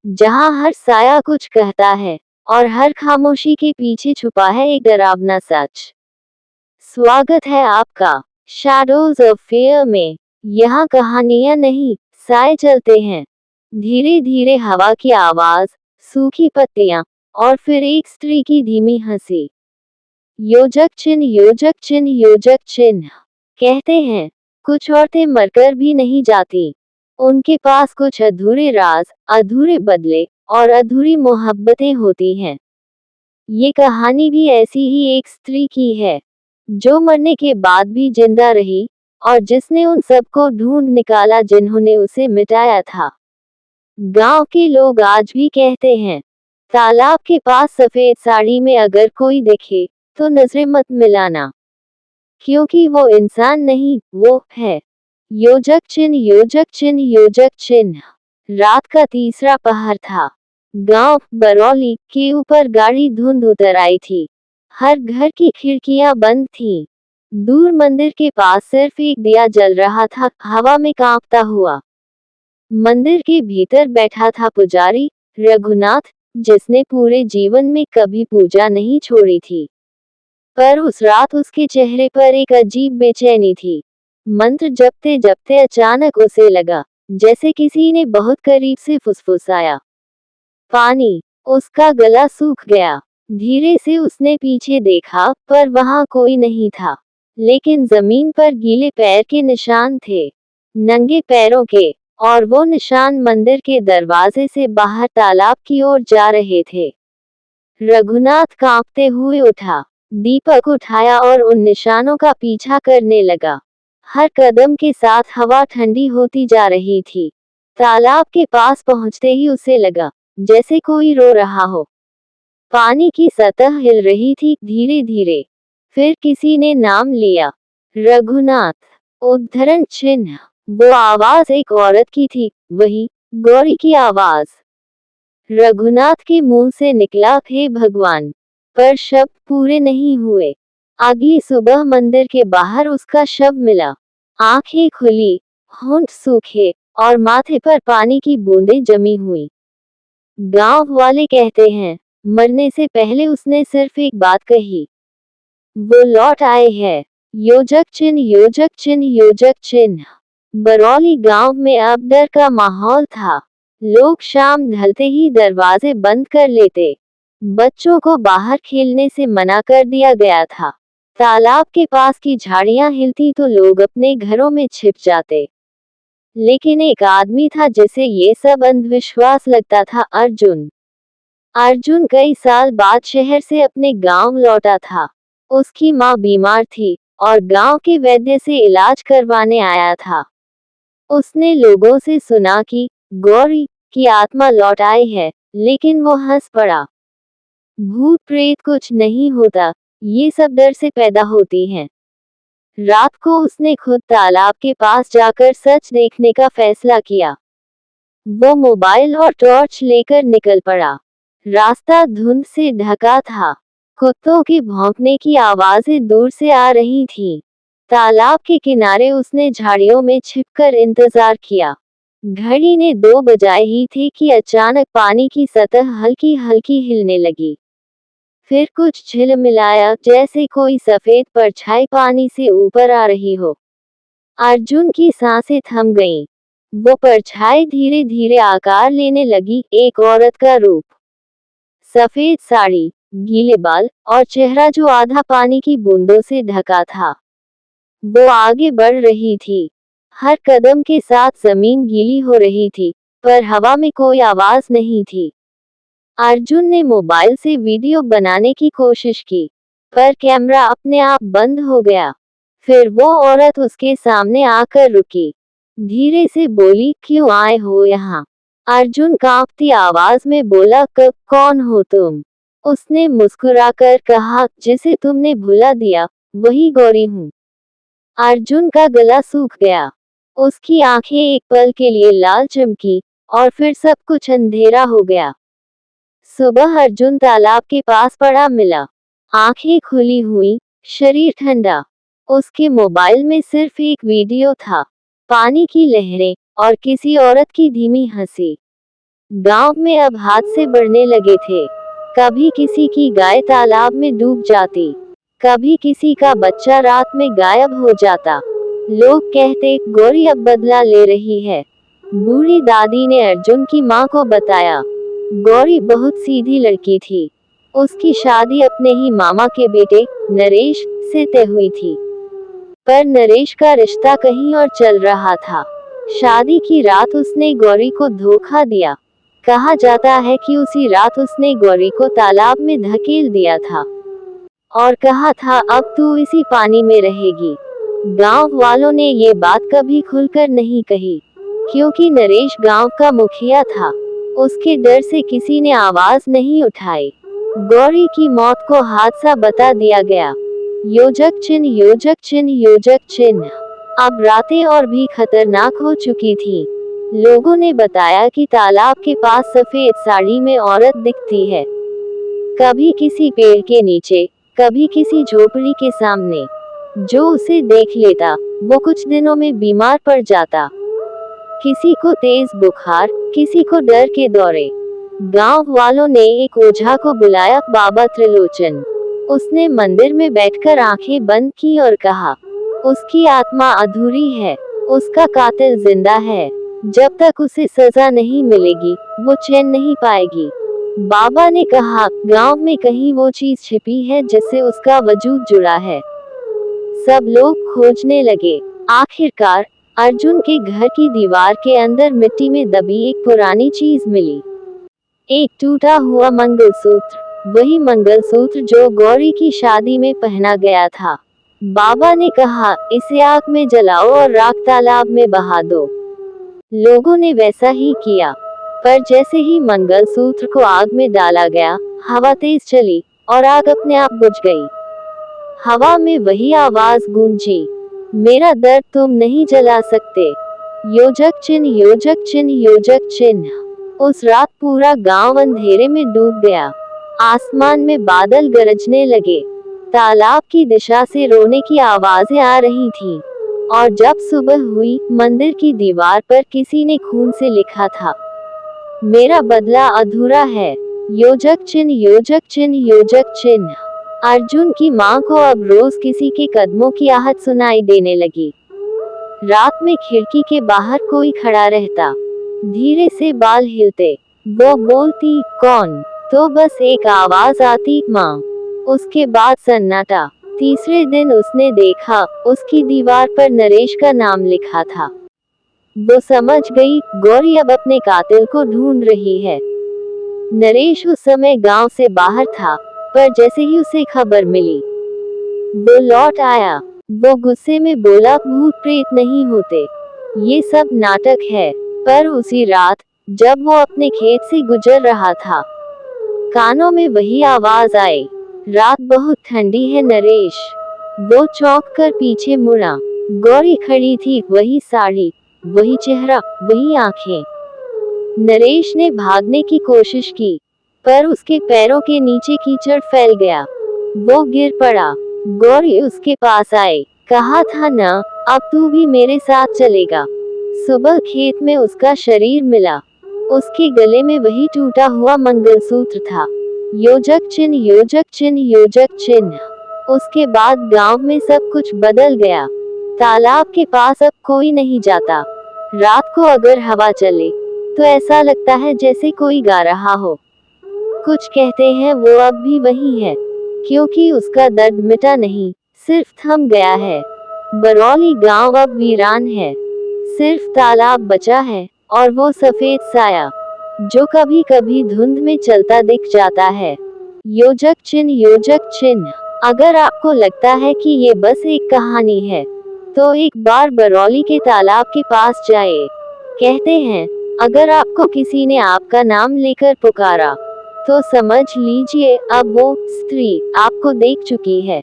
जहां हर साया कुछ कहता है और हर खामोशी के पीछे छुपा है एक डरावना सच। स्वागत है आपका शैडोज ऑफ फियर में। यहाँ कहानियां नहीं, साए चलते हैं। धीरे धीरे हवा की आवाज, सूखी पत्तियां, और फिर एक स्त्री की धीमी हंसी। योजक चिन्ह, योजक चिन्ह, योजक चिन्ह। कहते हैं कुछ औरतें मरकर भी नहीं जाती। उनके पास कुछ अधूरे राज, अधूरे बदले और अधूरी मोहब्बतें होती हैं। ये कहानी भी ऐसी ही एक स्त्री की है, जो मरने के बाद भी जिंदा रही और जिसने उन सबको ढूंढ निकाला जिन्होंने उसे मिटाया था। गांव के लोग आज भी कहते हैं, तालाब के पास सफेद साड़ी में अगर कोई दिखे तो नजरें मत मिलाना, क्योंकि वो इंसान नहीं, वो है योजक चिन्ह, योजक चिन्ह, योजक चिन्ह। रात का तीसरा पहर था। गांव बरौली के ऊपर गाढ़ी धुंध उतर आई थी। हर घर की खिड़कियां बंद थीं। दूर मंदिर के पास सिर्फ एक दिया जल रहा था, हवा में कांपता हुआ। मंदिर के भीतर बैठा था पुजारी रघुनाथ, जिसने पूरे जीवन में कभी पूजा नहीं छोड़ी थी। पर उस रात उसके चेहरे पर एक अजीब बेचैनी थी। मंत्र जपते जपते अचानक उसे लगा जैसे किसी ने बहुत करीब से फुसफुसाया। पानी। उसका गला सूख गया। धीरे से उसने पीछे देखा, पर वहां कोई नहीं था। लेकिन जमीन पर गीले पैर के निशान थे, नंगे पैरों के, और वो निशान मंदिर के दरवाजे से बाहर तालाब की ओर जा रहे थे। रघुनाथ कांपते हुए उठा, दीपक उठाया और उन निशानों का पीछा करने लगा। हर कदम के साथ हवा ठंडी होती जा रही थी। तालाब के पास पहुंचते ही उसे लगा जैसे कोई रो रहा हो। पानी की सतह हिल रही थी धीरे धीरे। फिर किसी ने नाम लिया, रघुनाथ। उद्धरण चिन्ह। वो आवाज एक औरत की थी, वही गौरी की आवाज। रघुनाथ के मुंह से निकला, हे भगवान, पर शब्द पूरे नहीं हुए। अगली सुबह मंदिर के बाहर उसका शव मिला। आंखें खुली, होंठ सूखे, और माथे पर पानी की बूंदें जमी हुई। गांव वाले कहते हैं, मरने से पहले उसने सिर्फ एक बात कही, वो लौट आए हैं। योजक चिन्ह, योजक चिन्ह, योजक चिन्ह। बरौली गांव में अब डर का माहौल था। लोग शाम ढलते ही दरवाजे बंद कर लेते। बच्चों को बाहर खेलने से मना कर दिया गया था। तालाब के पास की झाड़ियां हिलती तो लोग अपने घरों में छिप जाते। लेकिन एक आदमी था जिसे ये सब अंधविश्वास लगता था, अर्जुन। अर्जुन कई साल बाद शहर से अपने गांव लौटा था। उसकी मां बीमार थी और गांव के वैद्य से इलाज करवाने आया था। उसने लोगों से सुना कि गौरी की आत्मा लौट आई है, लेकिन वो हंस पड़ा। भूत प्रेत कुछ नहीं होता, ये सब डर से पैदा होती हैं। रात को उसने खुद तालाब के पास जाकर सच देखने का फैसला किया। वो मोबाइल और टॉर्च लेकर निकल पड़ा। रास्ता धुंध से ढका था। कुत्तों के भौंकने की आवाजें दूर से आ रही थीं। तालाब के किनारे उसने झाड़ियों में छिपकर इंतजार किया। घड़ी ने 2 बजाए ही थे कि अचानक पानी की सतह हल्की हल्की हिलने लगी। फिर कुछ झिलमिलाया, जैसे कोई सफेद परछाई पानी से ऊपर आ रही हो। अर्जुन की सांसें थम गईं। वो परछाई धीरे धीरे आकार लेने लगी, एक औरत का रूप। सफेद साड़ी, गीले बाल, और चेहरा जो आधा पानी की बूंदों से ढका था। वो आगे बढ़ रही थी। हर कदम के साथ जमीन गीली हो रही थी, पर हवा में कोई आवाज नहीं थी। अर्जुन ने मोबाइल से वीडियो बनाने की कोशिश की, पर कैमरा अपने आप बंद हो गया। फिर वो औरत उसके सामने आकर रुकी। धीरे से बोली, क्यों आए हो यहाँ? अर्जुन कांपती आवाज में बोला, कौन हो तुम? उसने मुस्कुराकर कहा, जिसे तुमने भुला दिया, वही गौरी हूँ। अर्जुन का गला सूख गया। उसकी आंखें एक पल के लिए लाल चमकी, और फिर सब कुछ अंधेरा हो गया। सुबह अर्जुन तालाब के पास पड़ा मिला। आंखें खुली हुई, शरीर ठंडा। उसके मोबाइल में सिर्फ एक वीडियो था, पानी की लहरें और किसी औरत की धीमी हंसी। गांव में अब हादसे बढ़ने लगे थे। कभी किसी की गाय तालाब में डूब जाती, कभी किसी का बच्चा रात में गायब हो जाता। लोग कहते, गौरी अब बदला ले रही है। बूढ़ी दादी ने अर्जुन की माँ को बताया, गौरी बहुत सीधी लड़की थी। उसकी शादी अपने ही मामा के बेटे नरेश से तय हुई थी। पर नरेश का रिश्ता कहीं और चल रहा था। शादी की रात उसने गौरी को धोखा दिया। कहा जाता है कि उसी रात उसने गौरी को तालाब में धकेल दिया था और कहा था, अब तू इसी पानी में रहेगी। गांव वालों ने ये बात कभी खुलकर नहीं कही, क्योंकि नरेश गांव का मुखिया था। उसके डर से किसी ने आवाज नहीं उठाई। गौरी की मौत को हादसा बता दिया गया। योजक चिन्ह, योजक चिन्ह, योजक चिन्ह। अब रातें और भी खतरनाक हो चुकी थी। लोगों ने बताया कि तालाब के पास सफेद साड़ी में औरत दिखती है, कभी किसी पेड़ के नीचे, कभी किसी झोपड़ी के सामने। जो उसे देख लेता, वो कुछ दिनों में बीमार पड़ जाता। किसी को तेज बुखार, किसी को डर के दौरे। गांव वालों ने एक ओझा को बुलाया, बाबा त्रिलोचन। उसने मंदिर में बैठकर आंखें बंद की और कहा, उसकी आत्मा अधूरी है, उसका कातिल जिंदा है। जब तक उसे सजा नहीं मिलेगी, वो चैन नहीं पाएगी। बाबा ने कहा, गांव में कहीं वो चीज छिपी है जिससे उसका वजूद जुड़ा है। सब लोग खोजने लगे। आखिरकार अर्जुन के घर की दीवार के अंदर मिट्टी में दबी एक पुरानी चीज मिली। एक टूटा हुआ मंगलसूत्र, वही मंगलसूत्र जो गौरी की शादी में पहना गया था। बाबा ने कहा, इसे आग में जलाओ और राख तालाब में बहा दो। लोगों ने वैसा ही किया, पर जैसे ही मंगलसूत्र को आग में डाला गया, हवा तेज चली और आग अपने आप बुझ गई। हवा में वही आवाज गूंजी, मेरा दर्द तुम नहीं जला सकते। योजक चिन्ह, योजक चिन्ह, योजक चिन्ह। उस रात पूरा गांव अंधेरे में डूब गया। आसमान में बादल गरजने लगे। तालाब की दिशा से रोने की आवाजें आ रही थीं। और जब सुबह हुई, मंदिर की दीवार पर किसी ने खून से लिखा था, मेरा बदला अधूरा है। योजक चिन्ह, योजक चिन्ह, योजक चिन्ह। अर्जुन की माँ को अब रोज किसी के कदमों की आहट सुनाई देने लगी। रात में खिड़की के बाहर कोई खड़ा रहता, धीरे से बाल हिलते। वो बोलती, कौन? तो बस एक आवाज आती, माँ। उसके बाद सन्नाटा। तीसरे दिन उसने देखा, उसकी दीवार पर नरेश का नाम लिखा था। वो समझ गई, गौरी अब अपने कातिल को ढूंढ रही है। नरेश उस समय गांव से बाहर था, पर जैसे ही उसे खबर मिली, वो लौट आया। वो गुस्से में बोला, भूत प्रेत नहीं होते, ये सब नाटक है। पर उसी रात, जब वो अपने खेत से गुजर रहा था, कानों में वही आवाज आई, रात बहुत ठंडी है नरेश। वो चौंक कर पीछे मुड़ा। गौरी खड़ी थी, वही साड़ी, वही चेहरा, वही आंखें। नरेश ने भागने की कोशिश की, पर उसके पैरों के नीचे कीचड़ फैल गया। वो गिर पड़ा। गौरी उसके पास आई, कहा था ना, अब तू भी मेरे साथ चलेगा। सुबह खेत में उसका शरीर मिला। उसके गले में वही टूटा हुआ मंगलसूत्र था। योजक चिन्ह, योजक चिन्ह, योजक चिन्ह। उसके बाद गांव में सब कुछ बदल गया। तालाब के पास अब कोई नहीं जाता। रात को अगर हवा चले, तो ऐसा लगता है जैसे कोई गा रहा हो। कुछ कहते हैं वो अब भी वही है, क्योंकि उसका दर्द मिटा नहीं, सिर्फ थम गया है। बरौली गांव अब वीरान है। सिर्फ तालाब बचा है, और वो सफेद साया, जो कभी कभी धुंध में चलता दिख जाता है। योजक चिन्ह, योजक चिन्ह। अगर आपको लगता है कि ये बस एक कहानी है, तो एक बार बरौली के तालाब के पास जाए। कहते हैं, अगर आपको किसी ने आपका नाम लेकर पुकारा, तो समझ लीजिए अब वो स्त्री आपको देख चुकी है।